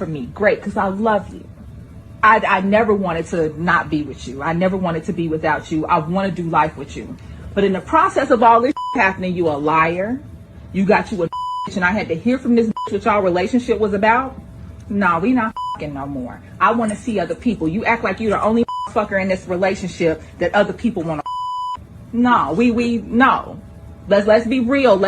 for me. Great, because I love you. I never wanted to not be with you. I never wanted to be without you. I want to do life with you. But in the process of all this happening, you a liar. You got you a and I had to hear from this what y'all relationship was about. No, we not no more. I want to see other people. You act like you're the only fucker in this relationship that other people want to. No, no. Let's be real.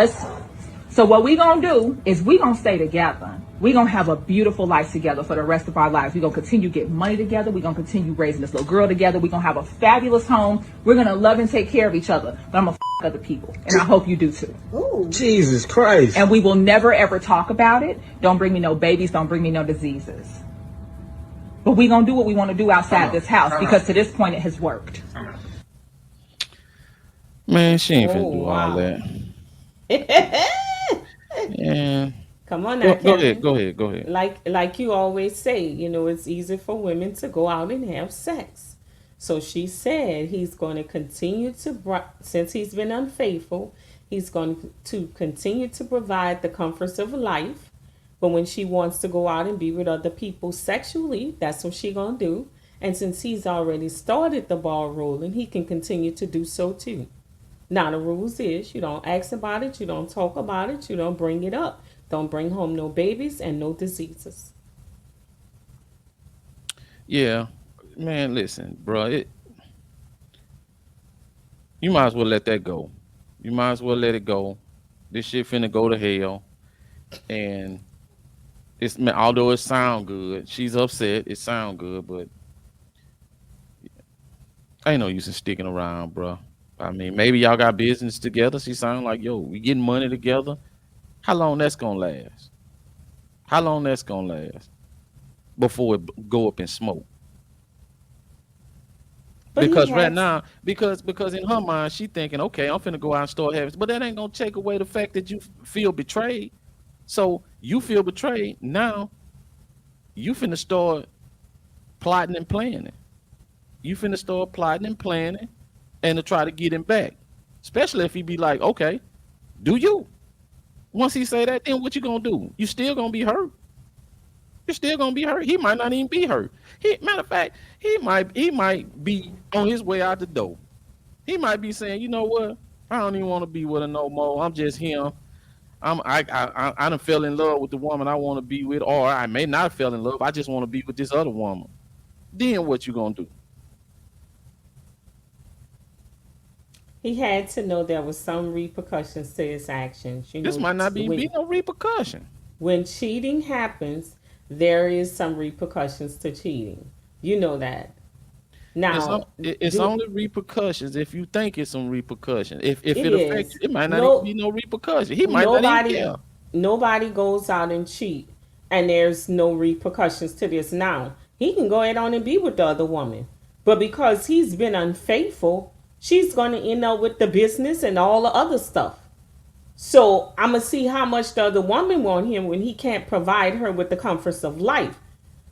So what we gonna do is we gonna stay together. We gonna have a beautiful life together for the rest of our lives. We gonna continue getting money together. We gonna continue raising this little girl together. We gonna have a fabulous home. We're gonna love and take care of each other. But I'm gonna other people, and I hope you do too. Ooh. Jesus Christ! And we will never ever talk about it. Don't bring me no babies. Don't bring me no diseases. But we gonna do what we want to do outside this house because to this point it has worked. Man, she ain't finna do all that. Yeah. Come on now, go ahead. Like you always say, it's easy for women to go out and have sex. So she said he's going to continue to, since he's been unfaithful, he's going to continue to provide the comforts of life. But when she wants to go out and be with other people sexually, that's what she going to do. And since he's already started the ball rolling, he can continue to do so too. Now, the rules is you don't ask about it, you don't talk about it, you don't bring it up. Don't bring home no babies and no diseases. Yeah. Man, listen, bro. You might as well let that go. You might as well let it go. This shit finna go to hell. And although it sound good, she's upset. It sound good, but ain't no use in sticking around, bro. I mean, maybe y'all got business together. She sound like, yo, we getting money together. How long that's gonna last? How long that's gonna last before it go up in smoke? But because right now, because in her mind, she thinking, okay, I'm finna go out and start having, but that ain't gonna take away the fact that you feel betrayed. So you feel betrayed. Now you finna start plotting and planning. You finna start plotting and planning and to try to get him back. Especially if he be like, okay, do you? Once he say that, then what you gonna do? You still gonna be hurt. You're still gonna be hurt. He might not even be hurt. Matter of fact, he might be on his way out the door. He might be saying, you know what? I don't even want to be with her no more. I'm just him. I done fell in love with the woman I want to be with, or I may not have fell in love. I just want to be with this other woman. Then what you gonna do? He had to know there was some repercussions to his actions. This might not be no repercussion. When cheating happens, there is some repercussions to cheating. You know that. Now, it's only repercussions if you think it's some repercussion. If it affects you, it might not even be no repercussion. He might not even care. Nobody goes out and cheat, and there's no repercussions to this. Now, he can go ahead on and be with the other woman. But because he's been unfaithful, she's going to end up with the business and all the other stuff. So I'm going to see how much the other woman want him when he can't provide her with the comforts of life.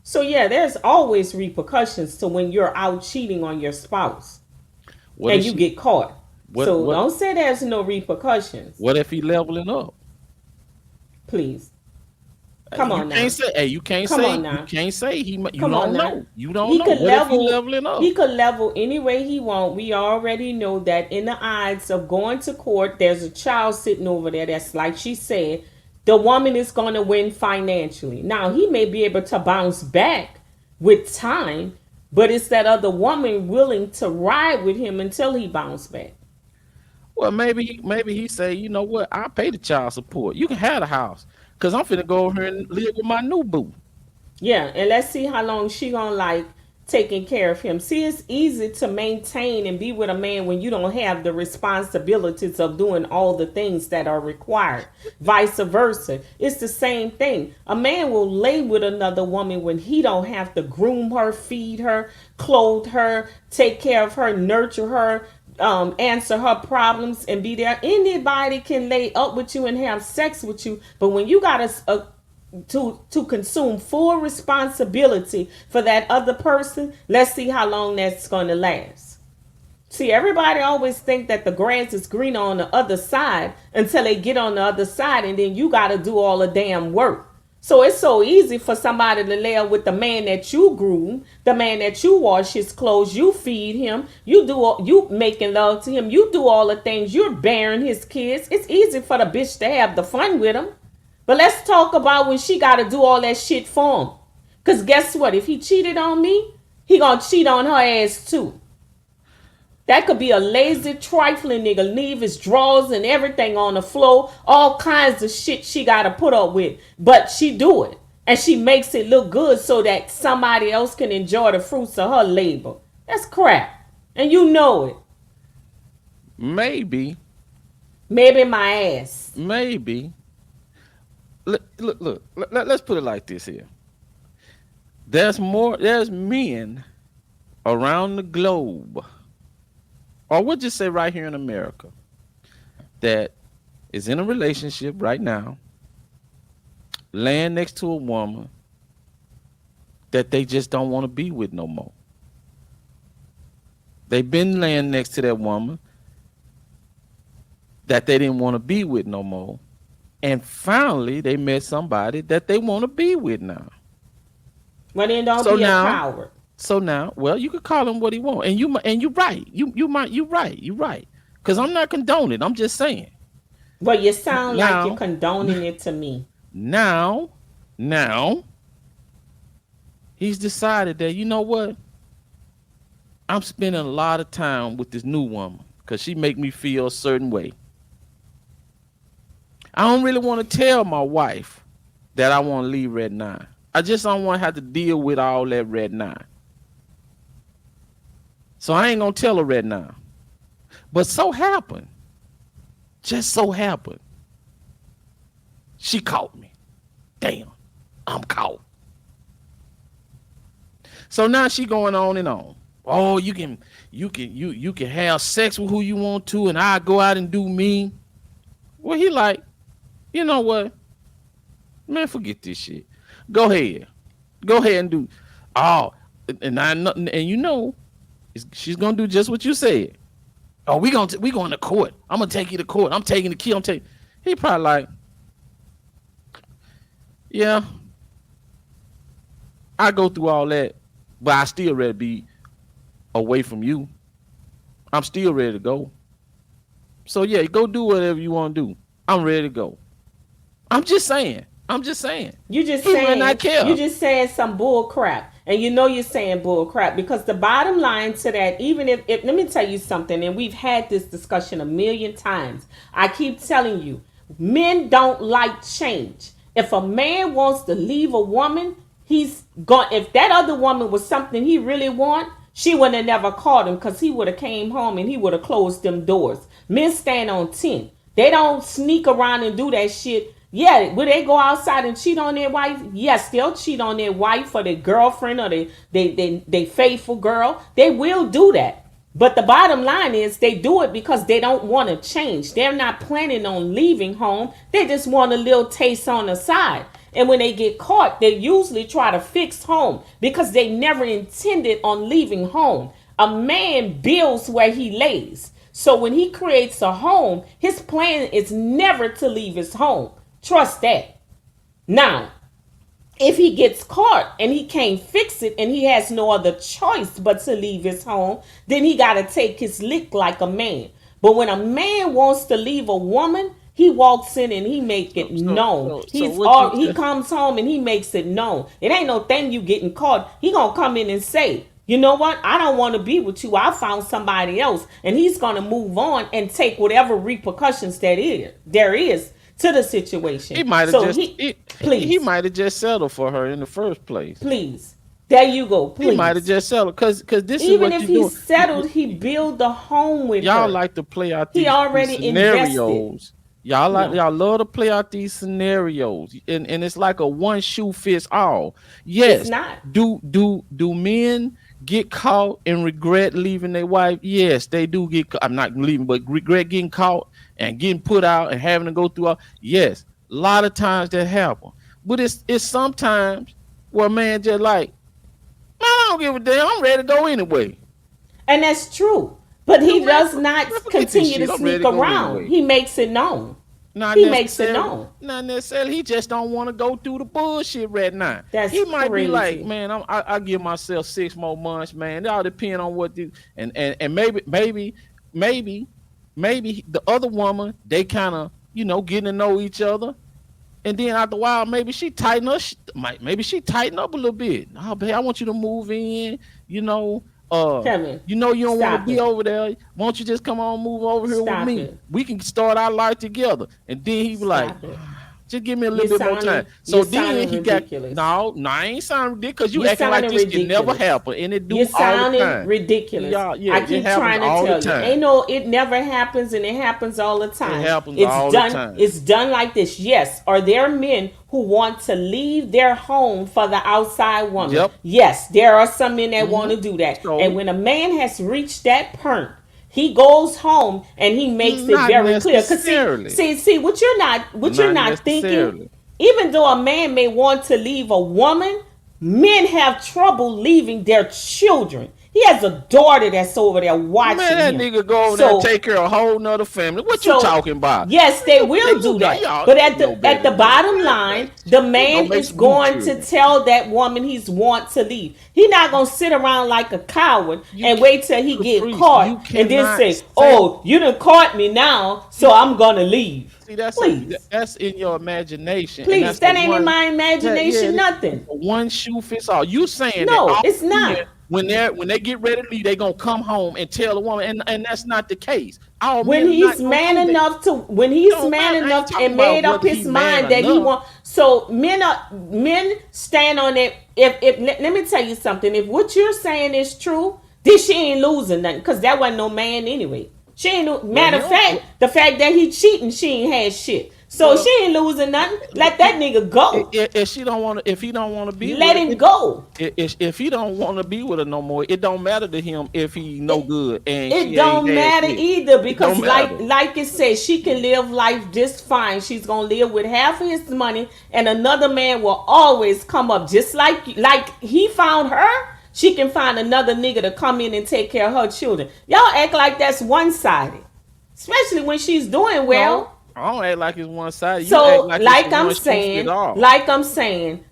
So yeah, there's always repercussions to when you're out cheating on your spouse and you get caught. Don't say there's no repercussions. What if he leveling up? Please. Come on now. You can't say he. You don't know. You don't know. What if he leveling up? He could level any way he want. We already know that in the odds of going to court, there's a child sitting over there. That's like she said, the woman is going to win financially. Now he may be able to bounce back with time, but it's that other woman willing to ride with him until he bounce back. Well, maybe he say, you know what? I'll pay the child support. You can have the house. Because I'm finna go over here and live with my new boo. Yeah, and let's see how long she gonna like taking care of him. See, it's easy to maintain and be with a man when you don't have the responsibilities of doing all the things that are required. Vice versa. It's the same thing. A man will lay with another woman when he don't have to groom her, feed her, clothe her, take care of her, nurture her, answer her problems and be there. Anybody can lay up with you and have sex with you, but when you got to consume full responsibility for that other person, let's see how long that's going to last. See, everybody always think that the grass is greener on the other side until they get on the other side, and then you got to do all the damn work. So it's so easy for somebody to lay up with the man that you groom, the man that you wash his clothes, you feed him, you making love to him, you do all the things, you're bearing his kids. It's easy for the bitch to have the fun with him. But let's talk about when she got to do all that shit for him. Because guess what? If he cheated on me, he gonna cheat on her ass too. That could be a lazy, trifling nigga. Leave his drawers and everything on the floor. All kinds of shit she got to put up with. But she do it. And she makes it look good so that somebody else can enjoy the fruits of her labor. That's crap. And you know it. Maybe. Maybe my ass. Maybe. Look. Let's put it like this here. There's men around the globe, or we'll just say right here in America, that is in a relationship right now, laying next to a woman that they just don't want to be with no more. They've been laying next to that woman that they didn't want to be with no more. And finally, they met somebody that they want to be with now. Well, then don't be a coward. So now, well, you could call him what he want, and you're right. You're right. Because I'm not condoning. I'm just saying. Well, you sound like you're condoning it to me. Now, he's decided that, you know what? I'm spending a lot of time with this new woman because she make me feel a certain way. I don't really want to tell my wife that I want to leave Red 9. I just don't want to have to deal with all that Red 9. So I ain't going to tell her Red 9. But just so happened, she caught me. Damn, I'm caught. So now she going on and on. Oh, you can have sex with who you want to, and I go out and do me. Well, he like, you know what? Man, forget this shit. Go ahead and do. Oh, and you know, she's gonna do just what you said. Oh, we going to court. I'm gonna take you to court. I'm taking the key. He probably like, yeah, I go through all that, but I still ready to be away from you. I'm still ready to go. So yeah, go do whatever you want to do. I'm ready to go. I'm just saying. You just saying some bull crap. And you know you're saying bull crap because the bottom line to that, even if let me tell you something, and we've had this discussion a million times. I keep telling you, men don't like change. If a man wants to leave a woman, he's gone. If that other woman was something he really want, she would have never called him because he would have came home and he would have closed them doors. Men stand on 10. They don't sneak around and do that shit. Yeah, will they go outside and cheat on their wife? Yes, they'll cheat on their wife or their girlfriend or they faithful girl. They will do that. But the bottom line is they do it because they don't want to change. They're not planning on leaving home. They just want a little taste on the side. And when they get caught, they usually try to fix home because they never intended on leaving home. A man builds where he lays. So when he creates a home, his plan is never to leave his home. Trust that. Now, if he gets caught and he can't fix it and he has no other choice but to leave his home, then he got to take his lick like a man. But when a man wants to leave a woman, he walks in and he make it known. He comes home and he makes it known. It ain't no thing you getting caught. He gonna come in and say, you know what? I don't want to be with you. I found somebody else. And he's gonna move on and take whatever repercussions there is to the situation. He might have just settled for her in the first place. Please. There you go. Please. He might have just settled because this even is what if he settled, he built a home with y'all her. like to play out these scenarios. Invested. Y'all love to play out these scenarios, and it's like a one shoe fits all. Yes, it's not. Do men get caught and regret leaving their wife? Yes, they do get. I'm not leaving, but regret getting caught and getting put out and having to go through all. Yes, a lot of times that happen, but it's sometimes where a man just like, I don't give a damn. I'm ready to go anyway. And that's true. But he does not continue to sneak around. He makes it known. Not He makes it necessarily. known. Not necessarily. He just don't want to go through the bullshit right now. That's He might be like, crazy. man, I give myself 6 more months, man. It all depend on what the and maybe the other woman, they kind of, getting to know each other. And then after a while, maybe she tighten up. Maybe she tighten up a little bit. Oh, babe, I want you to move in. Kevin, You don't want to stop be it. over there. Won't you just come on, move over here with Stop me? it. We can start our life together. And then he be like, Stop it. just give me a little You're bit more sounding- time. So you're then sounding he ridiculous. got no, I ain't sounding ridiculous because you You're acting like sounding this can never ridiculous. happen, and it do You're all the sounding time. ridiculous. Yeah, I it keep happens trying to all the tell you. time. Ain't no, it never happens, and it happens all the time. It happens It's all done. the time. It's done like this. Yes. Are there men who want to leave their home for the outside woman? Yep. Yes, there are some men that want to do that. So- and when a man has reached that point, he goes home and he makes it Not very clear. Because necessarily. see, what you're not thinking. necessarily. Even though a man may want to leave a woman, men have trouble leaving their children. He has a daughter that's over there watching Man, that him. nigga go over there and take care of a whole nother family. What you talking about? Yes, they You will do that. y'all But at know the better. bottom line, the man make is some going new to children. tell that woman he's want to leave. He not gonna sit around like a coward and wait till he get Caprice, caught you and then cannot say, say- "Oh, you done caught me now, so I'm gonna leave." See, that's Please. that's in your imagination. and Please, that's that the ain't in one- my imagination, yeah, nothing. One shoe fits all. You saying No, that all it's not. men, when they get ready to leave, they gonna come home and tell the woman, and that's not the case. All When men are he's not gonna man do that. enough to, when he's Don't man matter. I ain't enough talking and made about up whether his he man mind that he enough. want, so men stand on it. If let me tell you something. If what you're saying is true, then she ain't losing nothing because that wasn't no man anyway. She ain't. Matter of no. fact, the fact that he cheating, she ain't had shit. So Well, she ain't losing nothing. Let that nigga go. If she don't want to, if he don't want to be, Let with him her, go. If he don't want to be with her no more, it don't matter to him if he no good and It she don't ain't had matter shit. either because don't matter. like it says, she can live life just fine. She's gonna live with half of his money, and another man will always come up just like he found her. She can find another nigga to come in and take care of her children. Y'all act like that's one sided, especially when she's doing well. No, I don't act like it's one side. So, act like it's I'm one shoe saying, fit all.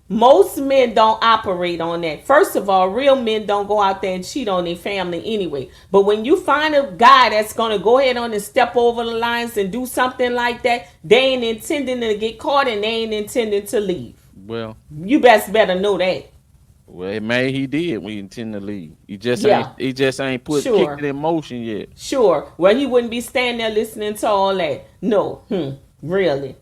most men don't operate on that. First of all, real men don't go out there and cheat on their family anyway. But when you find a guy that's gonna go ahead on and step over the lines and do something like that, they ain't intending to get caught and they ain't intending to leave. Well, You better know that. maybe he did. We intend to leave. He just Yeah. ain't put Sure. kicked it in motion yet. Sure. Well, he wouldn't be standing there listening to all that. No. Really.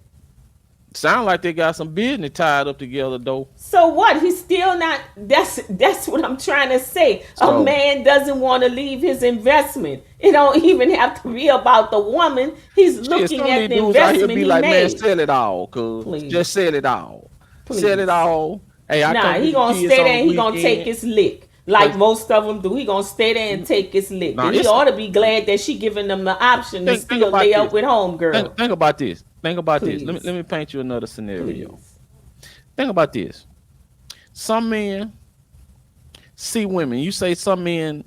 Sound like they got some business tied up together though. So what? He's still not. That's what I'm trying to say. So- A man doesn't want to leave his investment. It don't even have to be about the woman. He's Shit, looking some of at these the dudes out here investment be he like, man, made. sell it all, cuz. Please. Just sell it all. Please. Sell it all. Hey, I Nah, come he get the gonna kids stay on there and the he gonna take weekend. his lick. Like Cause- most of them do. He gonna stay there and take his lick. Nah, And he it's- ought to be glad that she giving them the option to Think still about lay this. up with homegirl. Think about this. Think about this. Please. Let me paint you another scenario. Please. Think about this. Some men see women. You say some men.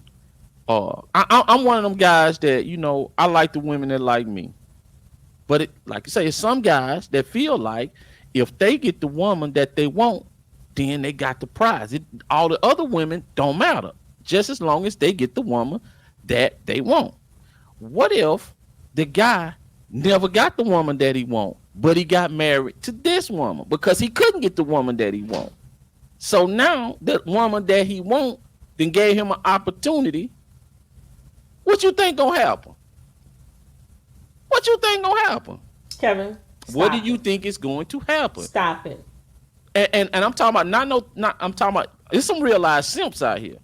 I'm one of them guys that I like the women that like me. But like you say, it's some guys that feel like if they get the woman that they want, then they got the prize. All the other women don't matter, just as long as they get the woman that they want. What if the guy never got the woman that he want, but he got married to this woman because he couldn't get the woman that he want? So now the woman that he want then gave him an opportunity. What you think gonna happen? What you think gonna happen? Kevin. What do stop you it. think is going to happen? Stop it. And I'm talking about I'm talking about it's some real life simps out here.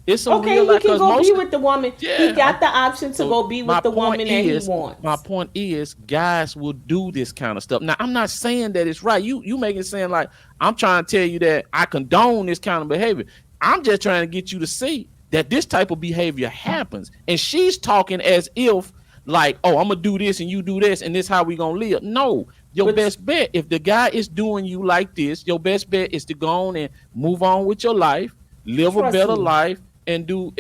It's some Okay, real he life can go most be with the woman. Yeah, He got the option to so go be my with the point woman that he is- wants. My point is, guys will do this kind of stuff. Now, I'm not saying that it's right. You make it sound like I'm trying to tell you that I condone this kind of behavior. I'm just trying to get you to see that this type of behavior happens. And she's talking as if like, oh, I'm gonna do this and you do this and this how we gonna live. No, your But- best bet, if the guy is doing you like this, your best bet is to go on and move on with your life, live a Trust better me. life, and do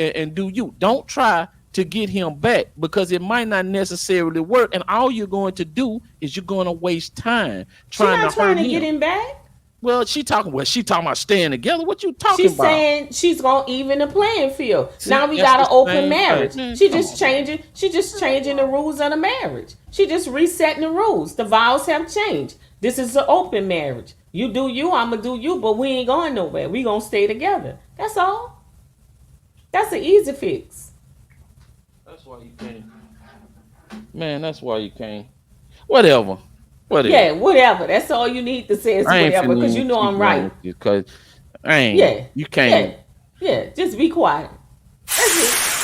you. Don't try to get him back, because it might not necessarily work, and all you're going to do is you're going to waste time trying to hurt him. Get him back. Well, she talking about staying together. What you talking She's about? saying she's gonna even the playing field. See, now we that's got an the open same marriage. thing. Man, She come just on, changing. She just changing the rules of the marriage. She just resetting the rules. The vows have changed. This is an open marriage. You do you, I'ma do you, but we ain't going nowhere. We gonna stay together. That's all. That's an easy fix. That's why you can't. Man, that's why you can't. Whatever. Yeah, whatever. That's all you need to say is whatever, because you know I'm right. Because I ain't. You can't. Yeah. Just be quiet. That's it.